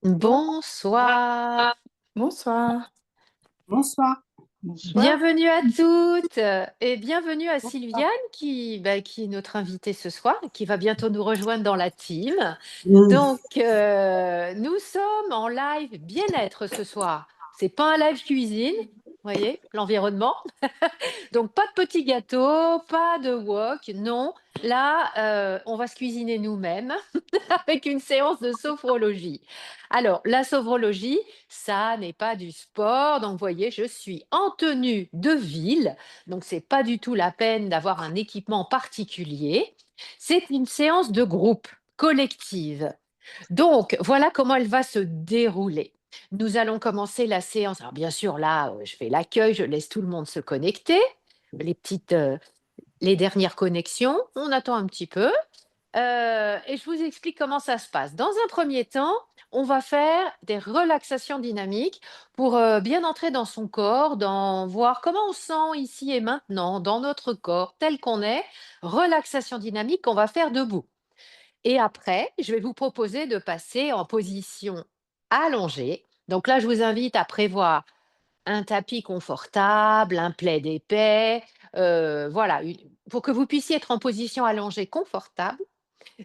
Bon, Bonsoir, bonsoir. Bonsoir. Bonsoir. bienvenue à toutes et bienvenue à Bonsoir. Sylviane qui est notre invitée ce soir et qui va bientôt nous rejoindre dans la team. Mmh. Donc, nous sommes en live bien-être ce soir. C'est pas un live cuisine, vous voyez, l'environnement. Donc pas de petits gâteaux, pas de wok, non. Là, on va se cuisiner nous-mêmes avec une séance de sophrologie. Alors, la sophrologie, ça n'est pas du sport. Donc, vous voyez, je suis en tenue de ville. Donc, c'est pas du tout la peine d'avoir un équipement particulier. C'est une séance de groupe, collective. Donc, voilà comment elle va se dérouler. Nous allons commencer la séance. Alors, bien sûr, là, je fais l'accueil, je laisse tout le monde se connecter. Les dernières connexions, on attend un petit peu. Et je vous explique comment ça se passe. Dans un premier temps, on va faire des relaxations dynamiques pour bien entrer dans son corps, dans voir comment on se sent ici et maintenant, dans notre corps, tel qu'on est. Relaxation dynamique qu'on va faire debout. Et après, je vais vous proposer de passer en position allongée. Donc là, je vous invite à prévoir un tapis confortable, un plaid épais, voilà, pour que vous puissiez être en position allongée confortable.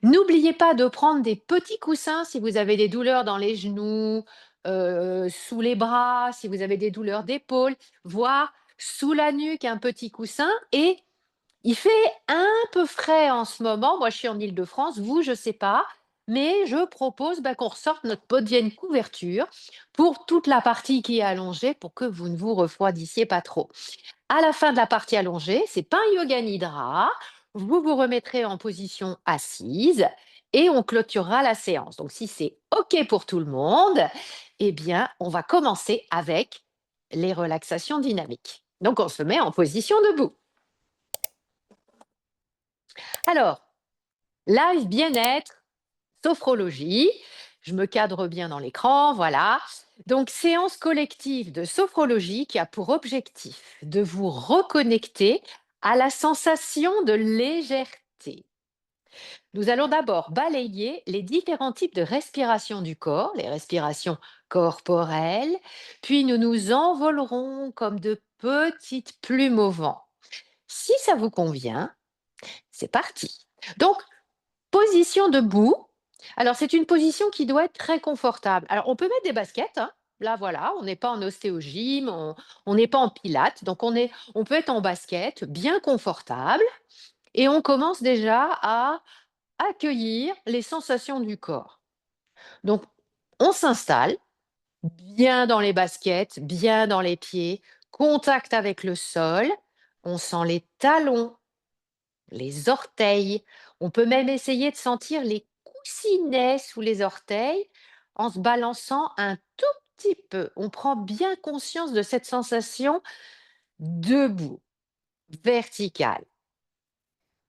N'oubliez pas de prendre des petits coussins si vous avez des douleurs dans les genoux, sous les bras, si vous avez des douleurs d'épaule, voire sous la nuque, un petit coussin. Et il fait un peu frais en ce moment. Moi, je suis en Île-de-France, vous, je ne sais pas. Mais je propose qu'on ressorte notre podienne couverture pour toute la partie qui est allongée pour que vous ne vous refroidissiez pas trop. À la fin de la partie allongée, c'est pas un yoga nidra. Vous vous remettrez en position assise et on clôturera la séance. Donc, si c'est OK pour tout le monde, eh bien, on va commencer avec les relaxations dynamiques. Donc, on se met en position debout. Alors, live bien-être, sophrologie. Je me cadre bien dans l'écran, voilà. Donc, séance collective de sophrologie qui a pour objectif de vous reconnecter à la sensation de légèreté. Nous allons d'abord balayer les différents types de respiration du corps, les respirations corporelles, puis nous nous envolerons comme de petites plumes au vent. Si ça vous convient, c'est parti. Donc, position debout. Alors, c'est une position qui doit être très confortable. Alors, on peut mettre des baskets, hein. Là, voilà, on n'est pas en ostéogym, on n'est pas en pilates. Donc, on peut être en basket, bien confortable. Et on commence déjà à accueillir les sensations du corps. Donc, on s'installe bien dans les baskets, bien dans les pieds, contact avec le sol. On sent les talons, les orteils. On peut même essayer de sentir les coussinets sous les orteils en se balançant un tout petit peu. On prend bien conscience de cette sensation debout, verticale.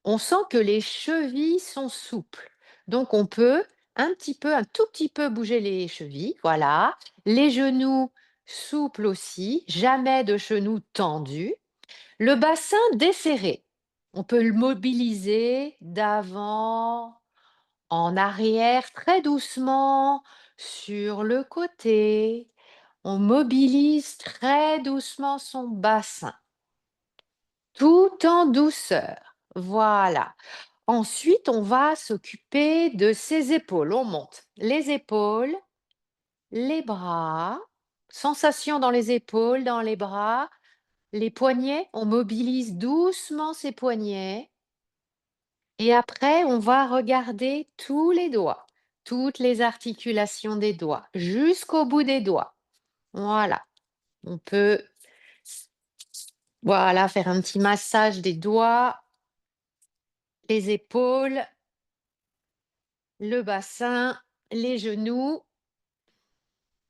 On sent que les chevilles sont souples. Donc on peut un tout petit peu bouger les chevilles, voilà. Les genoux souples aussi, jamais de genoux tendus. Le bassin desserré. On peut le mobiliser d'avant en arrière très doucement sur le côté. On mobilise très doucement son bassin, tout en douceur. Voilà. Ensuite, on va s'occuper de ses épaules. On monte les épaules, les bras, sensation dans les épaules, dans les bras, les poignets. On mobilise doucement ses poignets. Et après, on va regarder tous les doigts, toutes les articulations des doigts, jusqu'au bout des doigts. Voilà. On peut, voilà, faire un petit massage des doigts, les épaules, le bassin, les genoux,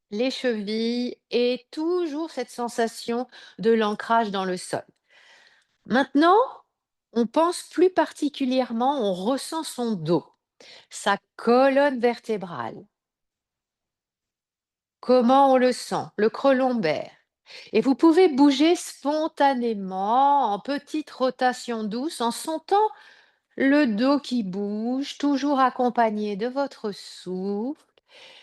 les chevilles et toujours cette sensation de l'ancrage dans le sol. Maintenant, on pense plus particulièrement, on ressent son dos, sa colonne vertébrale. Comment on le sent, le creux lombaire. Et vous pouvez bouger spontanément en petite rotation douce en sentant le dos qui bouge, toujours accompagné de votre souffle.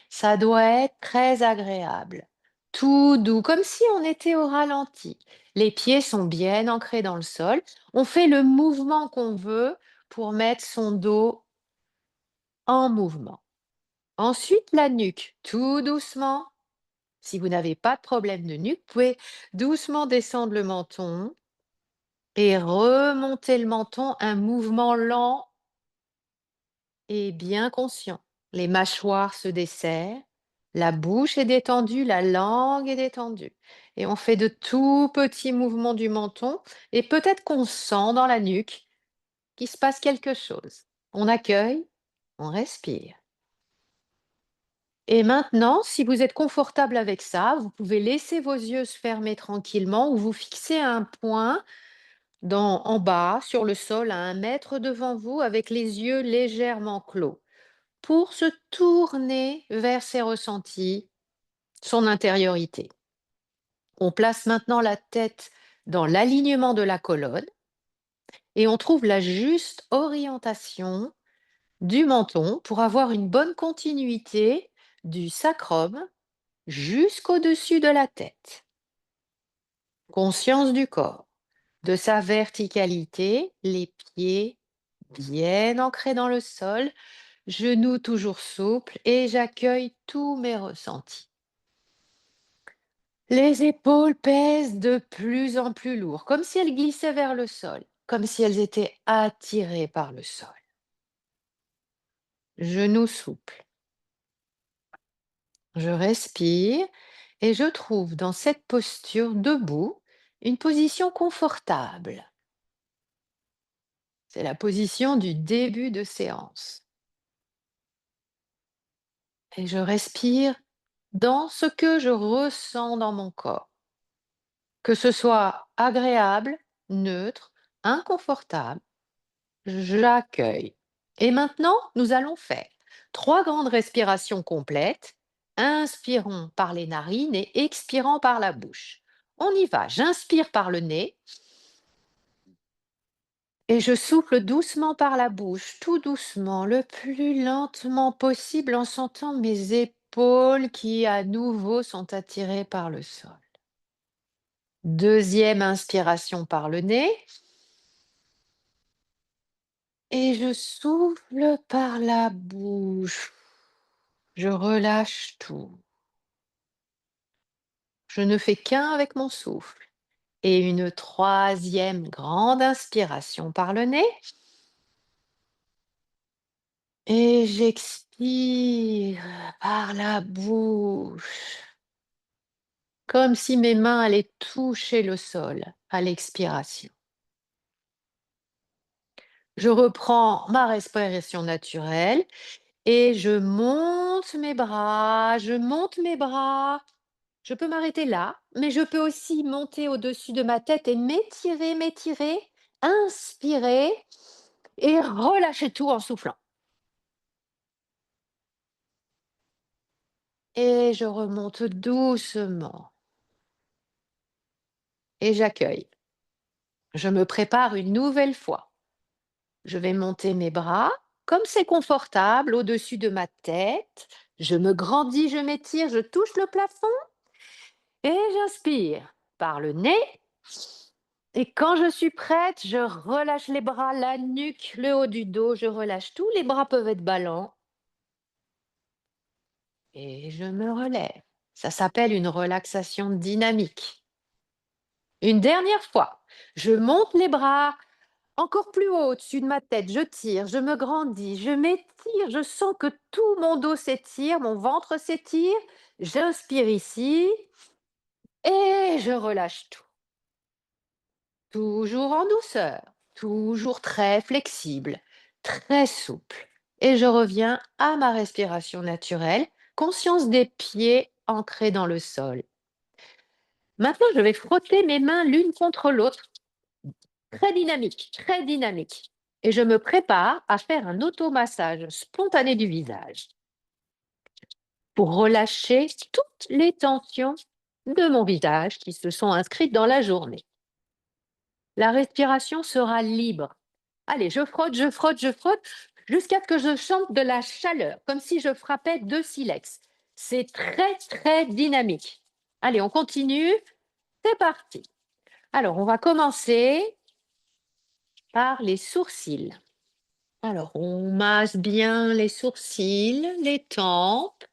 Ça doit être très agréable, tout doux, comme si on était au ralenti. Les pieds sont bien ancrés dans le sol. On fait le mouvement qu'on veut pour mettre son dos en mouvement. Ensuite, la nuque, tout doucement. Si vous n'avez pas de problème de nuque, vous pouvez doucement descendre le menton et remonter le menton, un mouvement lent et bien conscient. Les mâchoires se desserrent, la bouche est détendue, la langue est détendue. Et on fait de tout petits mouvements du menton et peut-être qu'on sent dans la nuque qu'il se passe quelque chose. On accueille, on respire. Et maintenant, si vous êtes confortable avec ça, vous pouvez laisser vos yeux se fermer tranquillement ou vous fixer un point en bas, sur le sol, à 1 mètre devant vous, avec les yeux légèrement clos, pour se tourner vers ses ressentis, son intériorité. On place maintenant la tête dans l'alignement de la colonne et on trouve la juste orientation du menton pour avoir une bonne continuité du sacrum jusqu'au-dessus de la tête. Conscience du corps, de sa verticalité, les pieds bien ancrés dans le sol, genoux toujours souples et j'accueille tous mes ressentis. Les épaules pèsent de plus en plus lourd, comme si elles glissaient vers le sol, comme si elles étaient attirées par le sol. Genoux souples. Je respire et je trouve dans cette posture debout une position confortable. C'est la position du début de séance. Et je respire dans ce que je ressens dans mon corps. Que ce soit agréable, neutre, inconfortable, j'accueille. Et maintenant, nous allons faire 3 grandes respirations complètes. Inspirons par les narines et expirons par la bouche. On y va. J'inspire par le nez et je souffle doucement par la bouche, tout doucement, le plus lentement possible en sentant mes épaules qui à nouveau sont attirées par le sol. Deuxième inspiration par le nez. Et je souffle par la bouche. Je relâche tout. Je ne fais qu'un avec mon souffle. Et une troisième grande inspiration par le nez. Et j'expire par la bouche. Comme si mes mains allaient toucher le sol à l'expiration. Je reprends ma respiration naturelle et je monte mes bras, je monte mes bras. Je peux m'arrêter là, mais je peux aussi monter au-dessus de ma tête et m'étirer, m'étirer, inspirer et relâcher tout en soufflant. Et je remonte doucement et j'accueille. Je me prépare une nouvelle fois. Je vais monter mes bras comme c'est confortable au-dessus de ma tête. Je me grandis, je m'étire, je touche le plafond et j'inspire par le nez. Et quand je suis prête, je relâche les bras, la nuque, le haut du dos, je relâche tout. Les bras peuvent être ballants. Et je me relève. Ça s'appelle une relaxation dynamique. Une dernière fois, je monte les bras encore plus haut au-dessus de ma tête. Je tire, je me grandis, je m'étire. Je sens que tout mon dos s'étire, mon ventre s'étire. J'inspire ici et je relâche tout. Toujours en douceur, toujours très flexible, très souple. Et je reviens à ma respiration naturelle, conscience des pieds ancrés dans le sol. Maintenant, je vais frotter mes mains l'une contre l'autre, très dynamique, très dynamique. Et je me prépare à faire un automassage spontané du visage pour relâcher toutes les tensions de mon visage qui se sont inscrites dans la journée. La respiration sera libre. Allez, je frotte, je frotte, je frotte, jusqu'à ce que je sente de la chaleur, comme si je frappais 2 silex. C'est très, très dynamique. Allez, on continue. C'est parti. Alors, on va commencer par les sourcils. Alors, on masse bien les sourcils, les tempes.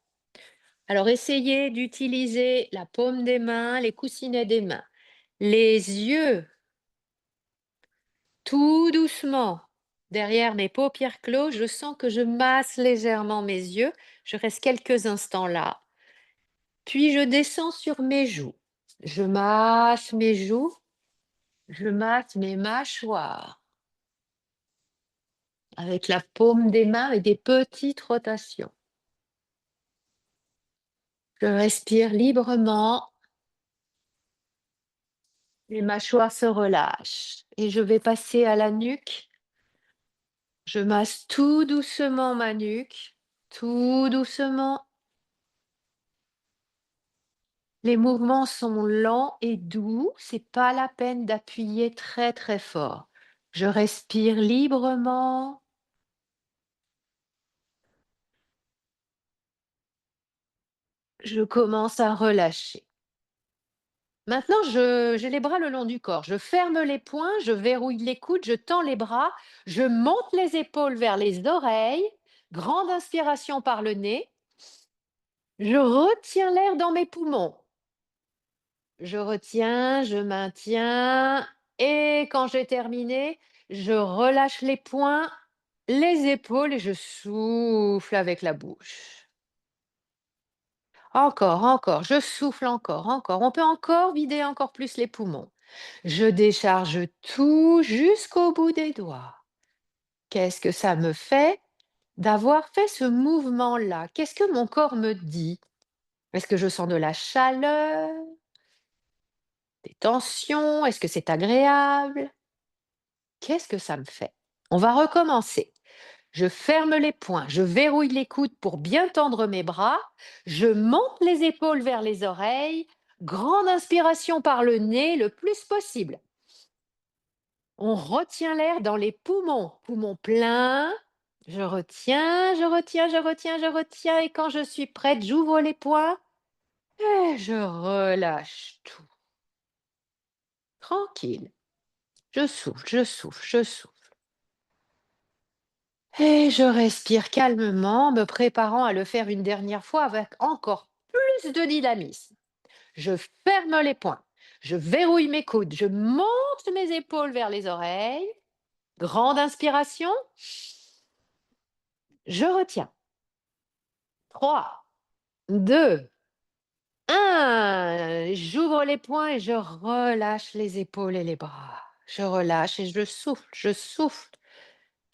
Alors, essayez d'utiliser la paume des mains, les coussinets des mains. Les yeux, tout doucement. Derrière mes paupières closes, je sens que je masse légèrement mes yeux. Je reste quelques instants là. Puis je descends sur mes joues. Je masse mes joues. Je masse mes mâchoires avec la paume des mains et des petites rotations. Je respire librement. Les mâchoires se relâchent et je vais passer à la nuque. Je masse tout doucement ma nuque, tout doucement. Les mouvements sont lents et doux, c'est pas la peine d'appuyer très très fort. Je respire librement. Je commence à relâcher. Maintenant, j'ai les bras le long du corps. Je ferme les poings, je verrouille les coudes, je tends les bras, je monte les épaules vers les oreilles. Grande inspiration par le nez. Je retiens l'air dans mes poumons. Je retiens, je maintiens. Et quand j'ai terminé, je relâche les poings, les épaules et je souffle avec la bouche. Encore, encore, je souffle encore, encore. On peut encore vider encore plus les poumons. Je décharge tout jusqu'au bout des doigts. Qu'est-ce que ça me fait d'avoir fait ce mouvement-là? Qu'est-ce que mon corps me dit? Est-ce que je sens de la chaleur, des tensions? Est-ce que c'est agréable? Qu'est-ce que ça me fait? On va recommencer. Je ferme les poings, je verrouille les coudes pour bien tendre mes bras, je monte les épaules vers les oreilles, grande inspiration par le nez le plus possible. On retient l'air dans les poumons, poumons pleins. Je retiens, je retiens, je retiens, je retiens et quand je suis prête, j'ouvre les poings et je relâche tout. Tranquille. Je souffle, je souffle, je souffle. Et je respire calmement, me préparant à le faire une dernière fois avec encore plus de dynamisme. Je ferme les poings, je verrouille mes coudes, je monte mes épaules vers les oreilles. Grande inspiration. Je retiens. 3, 2, 1. J'ouvre les poings et je relâche les épaules et les bras. Je relâche et je souffle, je souffle.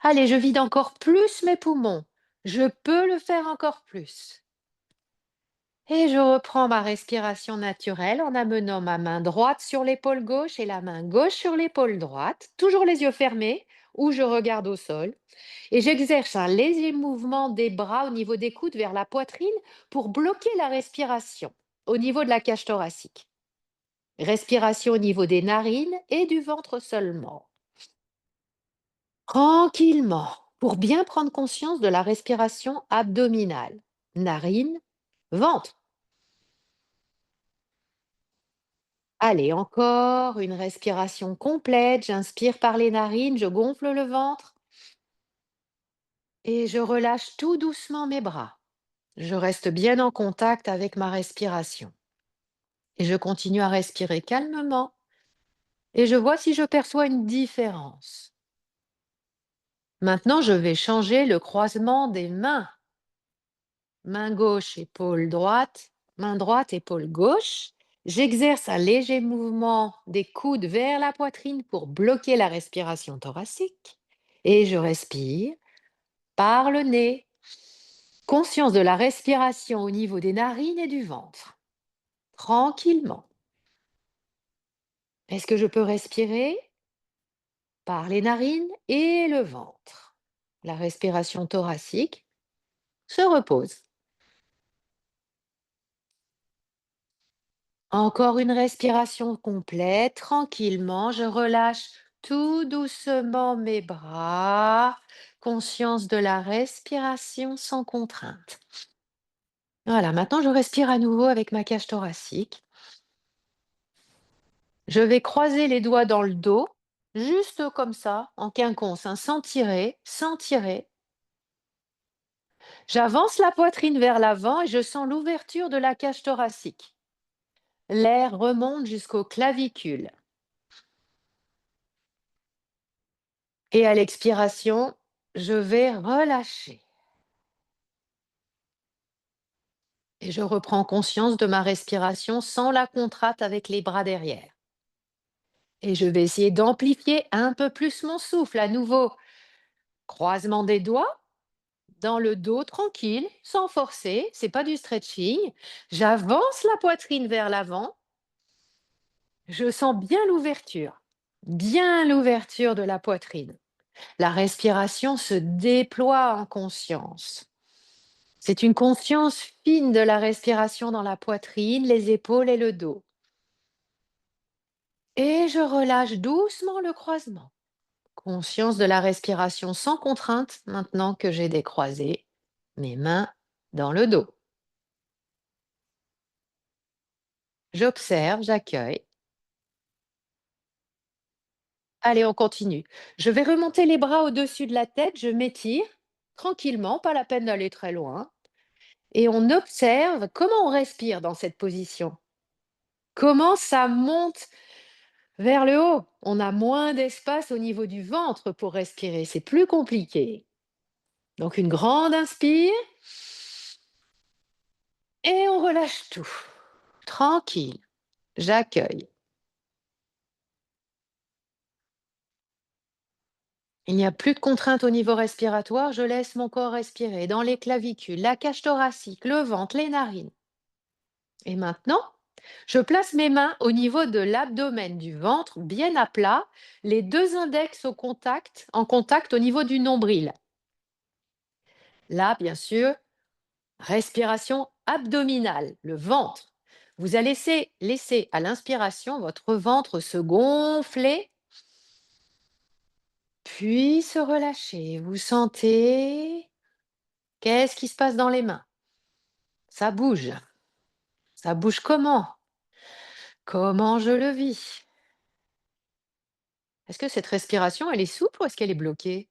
Allez, je vide encore plus mes poumons. Je peux le faire encore plus. Et je reprends ma respiration naturelle en amenant ma main droite sur l'épaule gauche et la main gauche sur l'épaule droite, toujours les yeux fermés, ou je regarde au sol. Et j'exerce un léger mouvement des bras au niveau des coudes vers la poitrine pour bloquer la respiration au niveau de la cage thoracique. Respiration au niveau des narines et du ventre seulement. Tranquillement, pour bien prendre conscience de la respiration abdominale. Narines, ventre. Allez, encore une respiration complète. J'inspire par les narines, je gonfle le ventre et je relâche tout doucement mes bras. Je reste bien en contact avec ma respiration. Et je continue à respirer calmement et je vois si je perçois une différence. Maintenant, je vais changer le croisement des mains. Main gauche, épaule droite, main droite, épaule gauche. J'exerce un léger mouvement des coudes vers la poitrine pour bloquer la respiration thoracique. Et je respire par le nez. Conscience de la respiration au niveau des narines et du ventre. Tranquillement. Est-ce que je peux respirer par les narines et le ventre? La respiration thoracique se repose. Encore une respiration complète, tranquillement, je relâche tout doucement mes bras, conscience de la respiration sans contrainte. Voilà, maintenant je respire à nouveau avec ma cage thoracique. Je vais croiser les doigts dans le dos, juste comme ça, en quinconce, hein, sans tirer, sans tirer. J'avance la poitrine vers l'avant et je sens l'ouverture de la cage thoracique. L'air remonte jusqu'aux clavicules. Et à l'expiration, je vais relâcher. Et je reprends conscience de ma respiration sans la contrainte avec les bras derrière. Et je vais essayer d'amplifier un peu plus mon souffle. À nouveau, croisement des doigts dans le dos, tranquille, sans forcer. C'est pas du stretching. J'avance la poitrine vers l'avant. Je sens bien l'ouverture de la poitrine. La respiration se déploie en conscience. C'est une conscience fine de la respiration dans la poitrine, les épaules et le dos. Et je relâche doucement le croisement. Conscience de la respiration sans contrainte maintenant que j'ai décroisé mes mains dans le dos. J'observe, j'accueille. Allez, on continue. Je vais remonter les bras au-dessus de la tête, je m'étire tranquillement, pas la peine d'aller très loin. Et on observe comment on respire dans cette position. Comment ça monte vers le haut. On a moins d'espace au niveau du ventre pour respirer. C'est plus compliqué. Donc une grande inspire et on relâche tout. Tranquille. J'accueille. Il n'y a plus de contrainte au niveau respiratoire. Je laisse mon corps respirer dans les clavicules, la cage thoracique, le ventre, les narines. Et maintenant, je place mes mains au niveau de l'abdomen, du ventre, bien à plat, les deux index en contact au niveau du nombril. Là, bien sûr, respiration abdominale, le ventre. Vous allez laisser à l'inspiration votre ventre se gonfler, puis se relâcher. Vous sentez, qu'est-ce qui se passe dans les mains? Ça bouge. Ça bouge comment? Comment je le vis? Est-ce que cette respiration, elle est souple ou est-ce qu'elle est bloquée?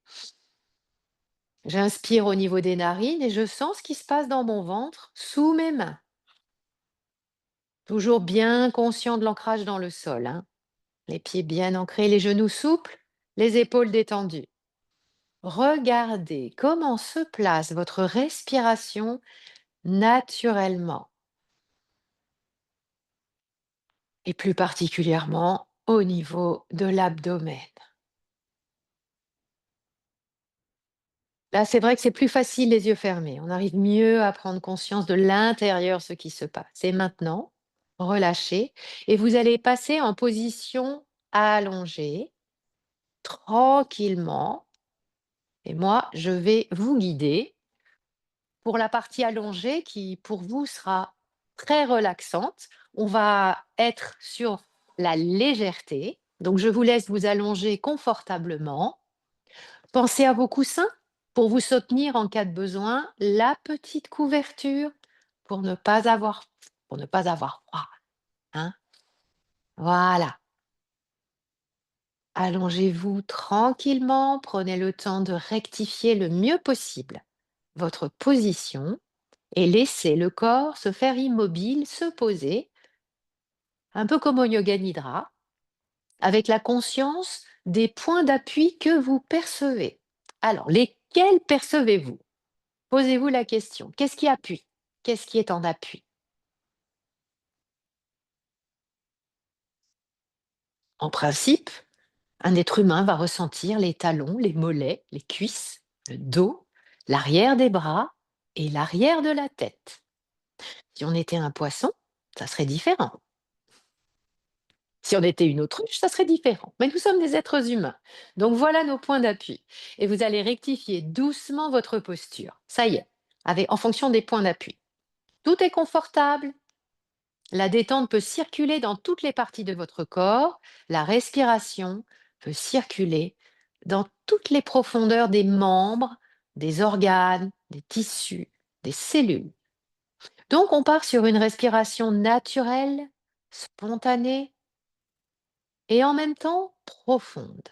J'inspire au niveau des narines et je sens ce qui se passe dans mon ventre sous mes mains. Toujours bien conscient de l'ancrage dans le sol, hein. Les pieds bien ancrés, les genoux souples, les épaules détendues. Regardez comment se place votre respiration naturellement et plus particulièrement au niveau de l'abdomen. Là, c'est vrai que c'est plus facile les yeux fermés. On arrive mieux à prendre conscience de l'intérieur, ce qui se passe. Et maintenant, relâchez et vous allez passer en position allongée, tranquillement. Et moi, je vais vous guider pour la partie allongée qui, pour vous, sera très relaxante. On va être sur la légèreté. Donc, je vous laisse vous allonger confortablement. Pensez à vos coussins pour vous soutenir en cas de besoin. La petite couverture pour ne pas avoir froid, hein. Voilà. Allongez-vous tranquillement. Prenez le temps de rectifier le mieux possible votre position et laissez le corps se faire immobile, se poser, un peu comme au yoga nidra, avec la conscience des points d'appui que vous percevez. Alors, lesquels percevez-vous? Posez-vous la question. Qu'est-ce qui appuie? Qu'est-ce qui est en appui? En principe, un être humain va ressentir les talons, les mollets, les cuisses, le dos, l'arrière des bras et l'arrière de la tête. Si on était un poisson, ça serait différent. Si on était une autruche, ça serait différent. Mais nous sommes des êtres humains. Donc voilà nos points d'appui. Et vous allez rectifier doucement votre posture. Ça y est, en fonction des points d'appui. Tout est confortable. La détente peut circuler dans toutes les parties de votre corps. La respiration peut circuler dans toutes les profondeurs des membres, des organes, des tissus, des cellules. Donc, on part sur une respiration naturelle, spontanée et en même temps profonde.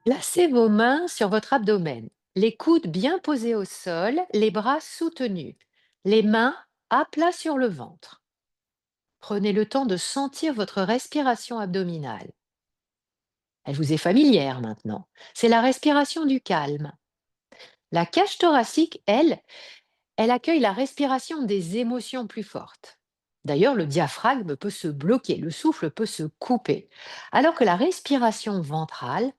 Placez vos mains sur votre abdomen, les coudes bien posés au sol, les bras soutenus, les mains à plat sur le ventre. Prenez le temps de sentir votre respiration abdominale. Elle vous est familière maintenant. C'est la respiration du calme. La cage thoracique, elle accueille la respiration des émotions plus fortes. D'ailleurs, le diaphragme peut se bloquer, le souffle peut se couper, alors que la respiration ventrale,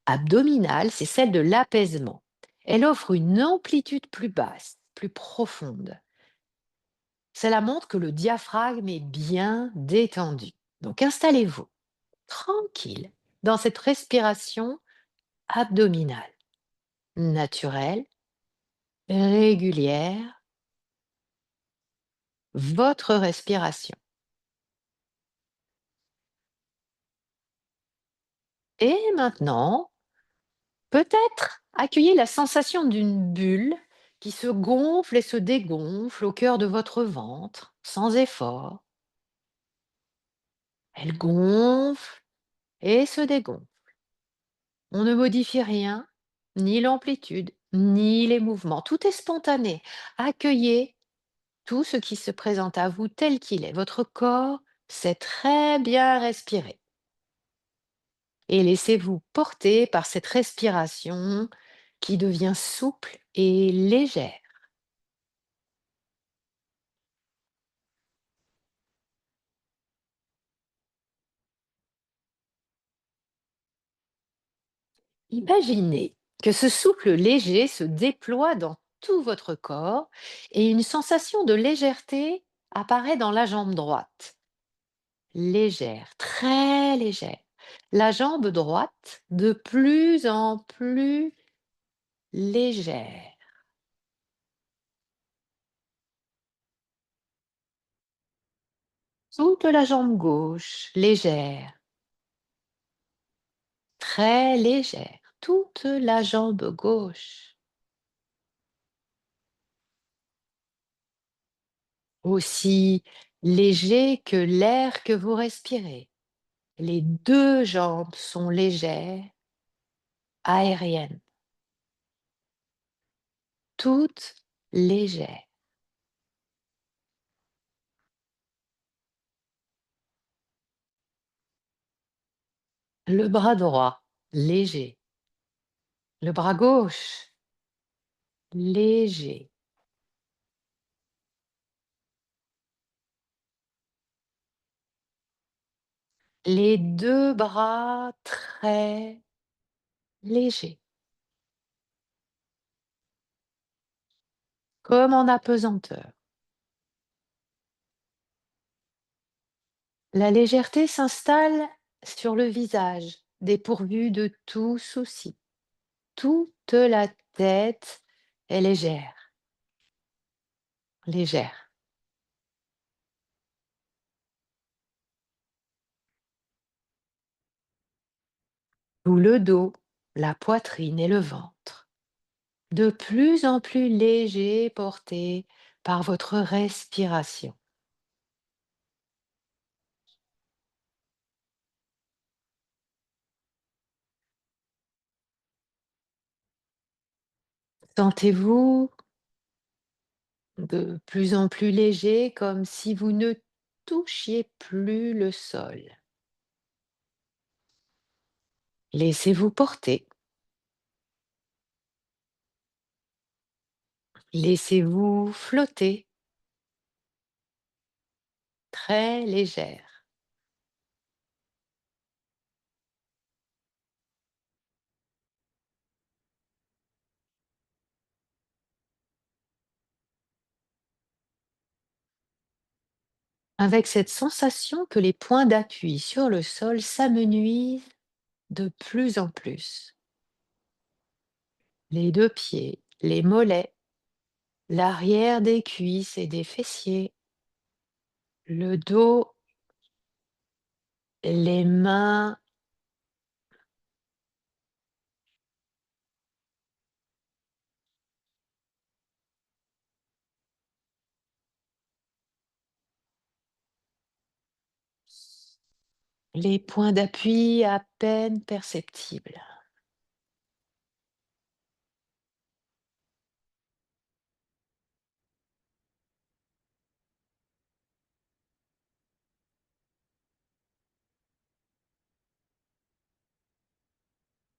abdominale, c'est celle de l'apaisement. Elle offre une amplitude plus basse, plus profonde. Cela montre que le diaphragme est bien détendu. Donc installez-vous tranquille dans cette respiration abdominale, naturelle, régulière, votre respiration. Et maintenant, peut-être accueillez la sensation d'une bulle qui se gonfle et se dégonfle au cœur de votre ventre, sans effort. Elle gonfle et se dégonfle. On ne modifie rien, ni l'amplitude, ni les mouvements. Tout est spontané. Accueillez tout ce qui se présente à vous tel qu'il est. Votre corps sait très bien respirer. Et laissez-vous porter par cette respiration qui devient souple et légère. Imaginez que ce souffle léger se déploie dans tout votre corps et une sensation de légèreté apparaît dans la jambe droite. Légère, très légère. La jambe droite de plus en plus légère. Toute la jambe gauche, légère, très légère. Toute la jambe gauche. Aussi léger que l'air que vous respirez. Les deux jambes sont légères, aériennes, toutes légères. Le bras droit, léger. Le bras gauche, léger. Les deux bras très légers, comme en apesanteur. La légèreté s'installe sur le visage, dépourvu de tout souci. Toute la tête est légère, légère. Tout le dos, la poitrine et le ventre. De plus en plus léger, porté par votre respiration. Sentez-vous de plus en plus léger, comme si vous ne touchiez plus le sol. Laissez-vous porter. Laissez-vous flotter, très légère. avec cette sensation que les points d'appui sur le sol s'amenuisent de plus en plus. Les deux pieds, les mollets, l'arrière des cuisses et des fessiers, le dos, les mains, les points d'appui à peine perceptibles.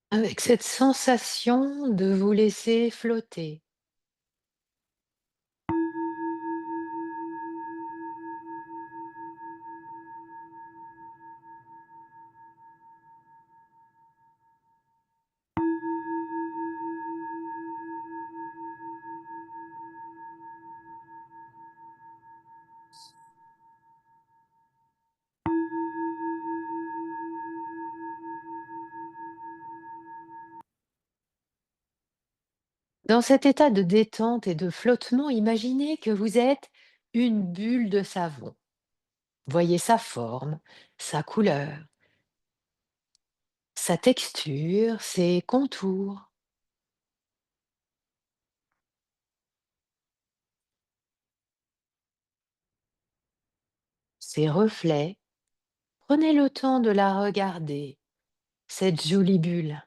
Avec cette sensation de vous laisser flotter. Dans cet état de détente et de flottement, imaginez que vous êtes une bulle de savon. Voyez sa forme, sa couleur, sa texture, ses contours. Ses reflets. Prenez le temps de la regarder, cette jolie bulle.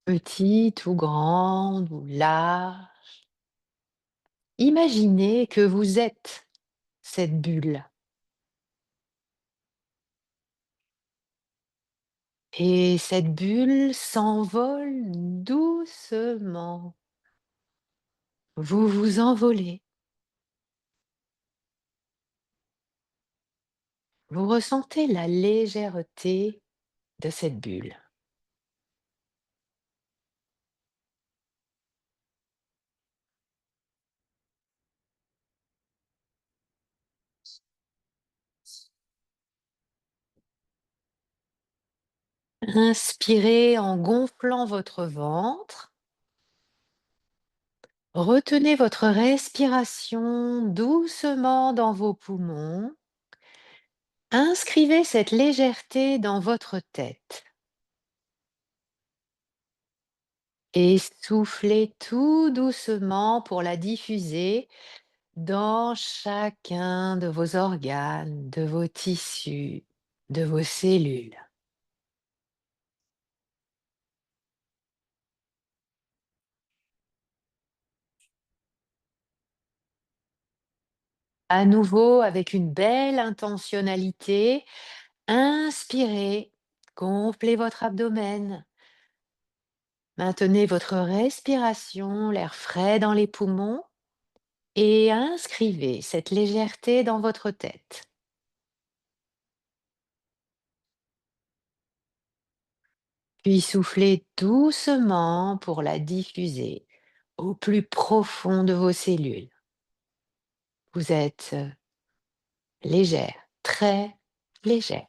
Petite ou grande ou large. Imaginez que vous êtes cette bulle et cette bulle s'envole doucement. Vous vous envolez. Vous ressentez la légèreté de cette bulle. Inspirez en gonflant votre ventre. Retenez votre respiration doucement dans vos poumons. Inscrivez cette légèreté dans votre tête et soufflez tout doucement pour la diffuser dans chacun de vos organes, de vos tissus, de vos cellules. À nouveau, avec une belle intentionnalité, inspirez, gonflez votre abdomen. Maintenez votre respiration, l'air frais dans les poumons et inscrivez cette légèreté dans votre tête. Puis soufflez doucement pour la diffuser au plus profond de vos cellules. Vous êtes légère, très légère.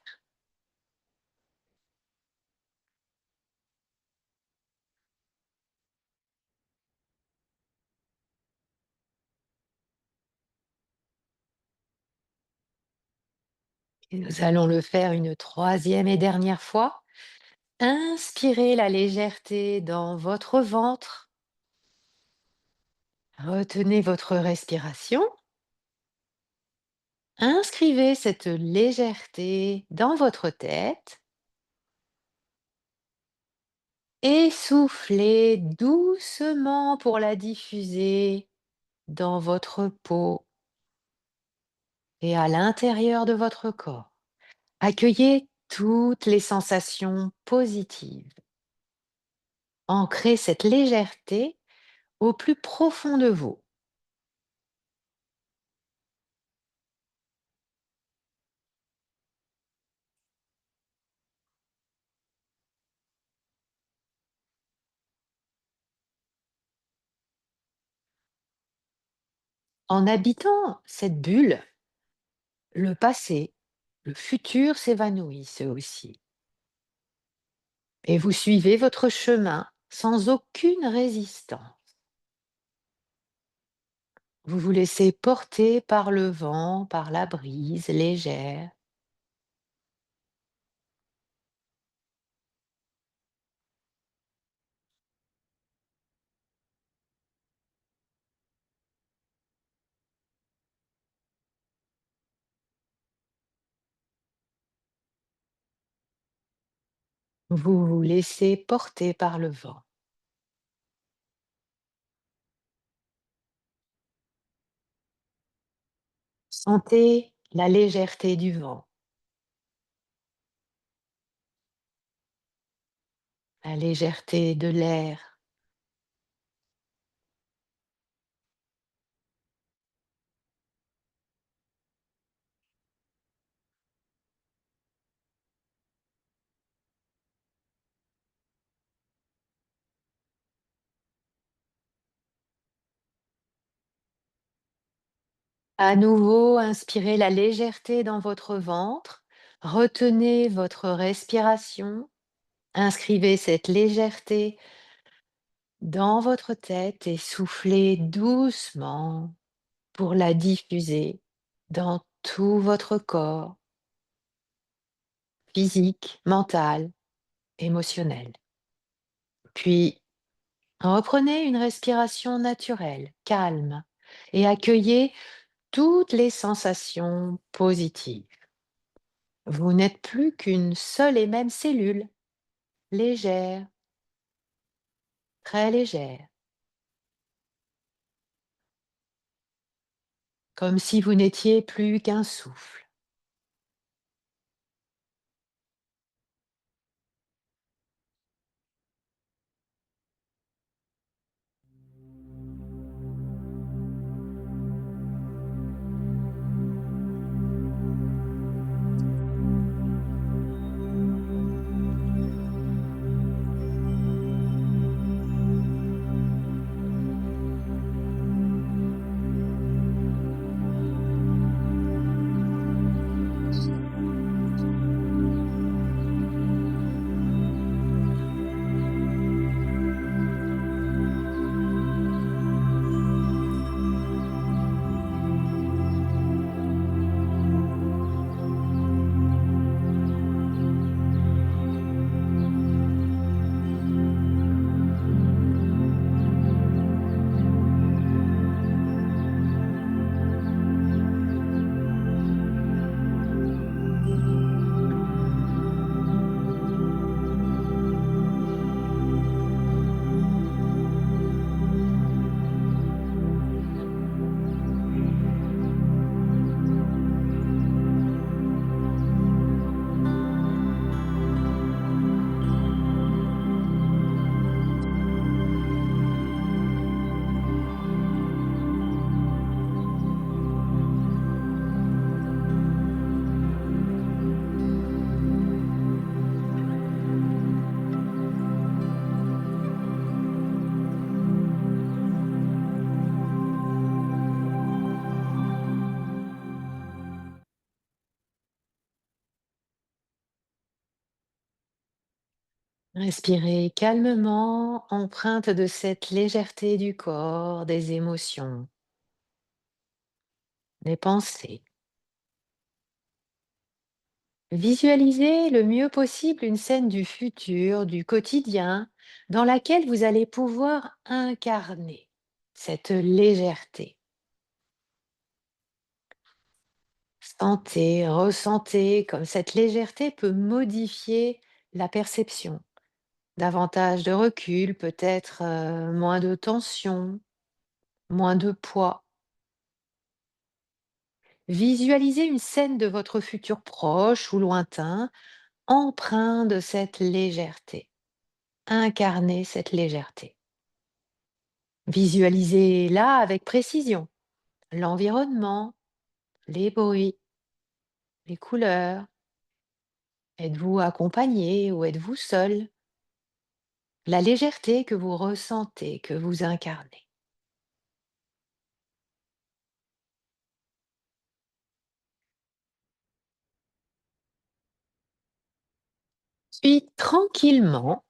Et nous allons le faire une troisième et dernière fois. Inspirez la légèreté dans votre ventre. Retenez votre respiration. Inscrivez cette légèreté dans votre tête et soufflez doucement pour la diffuser dans votre peau et à l'intérieur de votre corps. Accueillez toutes les sensations positives. Ancrez cette légèreté au plus profond de vous. En habitant cette bulle, le passé, le futur s'évanouissent eux aussi. Et vous suivez votre chemin sans aucune résistance. Vous vous laissez porter par le vent, par la brise légère. Vous vous laissez porter par le vent. Sentez la légèreté du vent, la légèreté de l'air. À nouveau, inspirez la légèreté dans votre ventre. Retenez votre respiration. Inscrivez cette légèreté dans votre tête et soufflez doucement pour la diffuser dans tout votre corps, physique, mental, émotionnel. Puis, reprenez une respiration naturelle, calme, et accueillez toutes les sensations positives. Vous n'êtes plus qu'une seule et même cellule, légère, très légère, comme si vous n'étiez plus qu'un souffle. Respirez calmement, empreinte de cette légèreté du corps, des émotions, des pensées. Visualisez le mieux possible une scène du futur, du quotidien, dans laquelle vous allez pouvoir incarner cette légèreté. Sentez, ressentez comme cette légèreté peut modifier la perception. Davantage de recul, peut-être moins de tension, moins de poids. Visualisez une scène de votre futur proche ou lointain, empreint de cette légèreté. Incarnez cette légèreté. Visualisez-la avec précision. L'environnement, les bruits, les couleurs. Êtes-vous accompagné ou êtes-vous seul? La légèreté que vous ressentez, que vous incarnez. Puis tranquillement,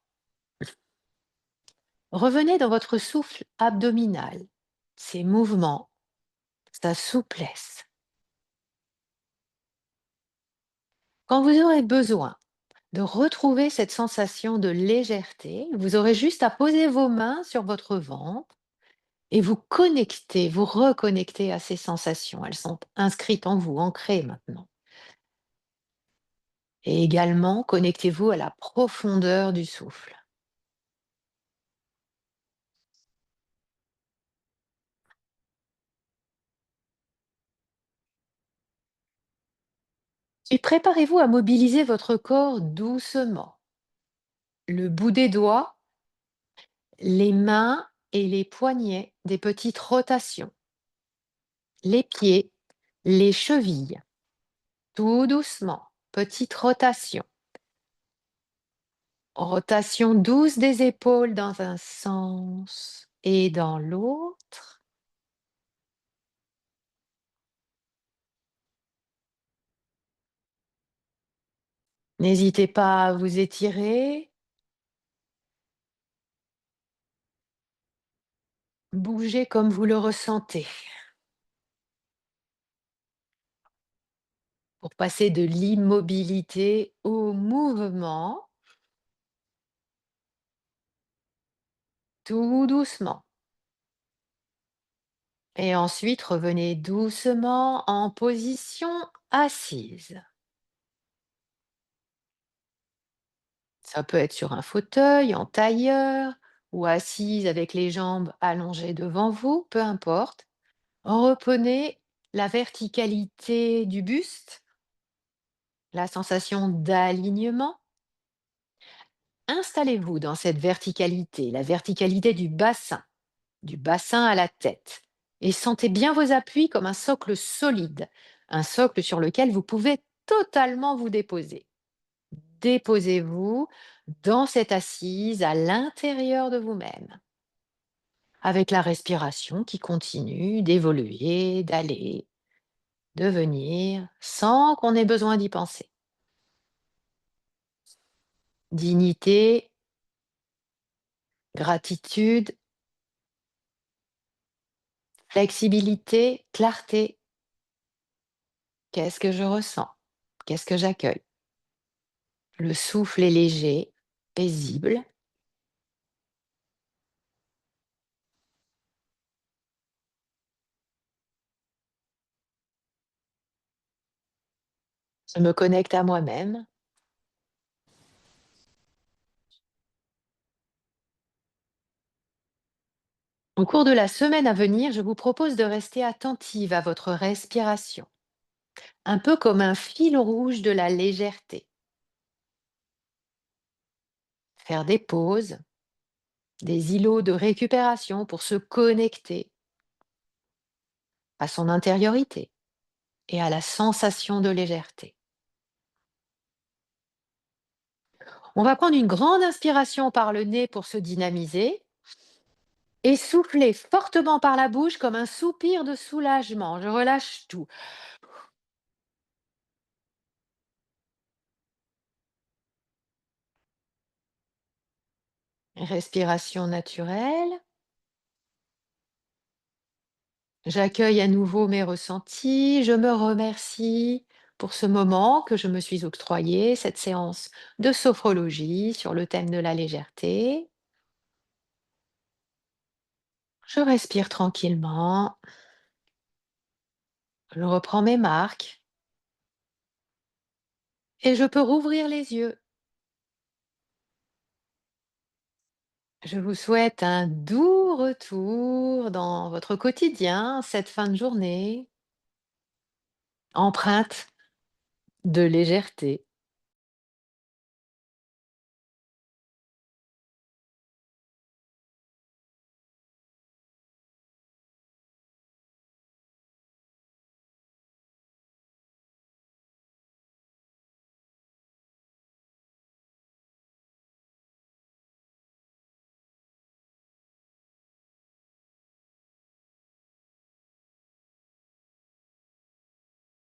revenez dans votre souffle abdominal, ses mouvements, sa souplesse. Quand vous aurez besoin de retrouver cette sensation de légèreté, vous aurez juste à poser vos mains sur votre ventre et vous connecter, vous reconnecter à ces sensations. Elles sont inscrites en vous, ancrées maintenant. Et également, connectez-vous à la profondeur du souffle. Puis préparez-vous à mobiliser votre corps doucement. Le bout des doigts, les mains et les poignets, des petites rotations. Les pieds, les chevilles, tout doucement, petite rotation. Rotation douce des épaules dans un sens et dans l'autre. N'hésitez pas à vous étirer, bougez comme vous le ressentez pour passer de l'immobilité au mouvement, tout doucement. Et ensuite, revenez doucement en position assise. Ça peut être sur un fauteuil, en tailleur ou assise avec les jambes allongées devant vous, peu importe. Reprenez la verticalité du buste, la sensation d'alignement. Installez-vous dans cette verticalité, la verticalité du bassin à la tête. Et sentez bien vos appuis comme un socle solide, un socle sur lequel vous pouvez totalement vous déposer. Déposez-vous dans cette assise à l'intérieur de vous-même, avec la respiration qui continue d'évoluer, d'aller, de venir, sans qu'on ait besoin d'y penser. Dignité, gratitude, flexibilité, clarté. Qu'est-ce que je ressens? Qu'est-ce que j'accueille? Le souffle est léger, paisible. Je me connecte à moi-même. Au cours de la semaine à venir, je vous propose de rester attentive à votre respiration, un peu comme un fil rouge de la légèreté. Faire des pauses, des îlots de récupération pour se connecter à son intériorité et à la sensation de légèreté. On va prendre une grande inspiration par le nez pour se dynamiser et souffler fortement par la bouche comme un soupir de soulagement. Je relâche tout. Respiration naturelle. J'accueille à nouveau mes ressentis. Je me remercie pour ce moment que je me suis octroyé, cette séance de sophrologie sur le thème de la légèreté. Je respire tranquillement. Je reprends mes marques et je peux rouvrir les yeux. Je vous souhaite un doux retour dans votre quotidien, cette fin de journée, empreinte de légèreté.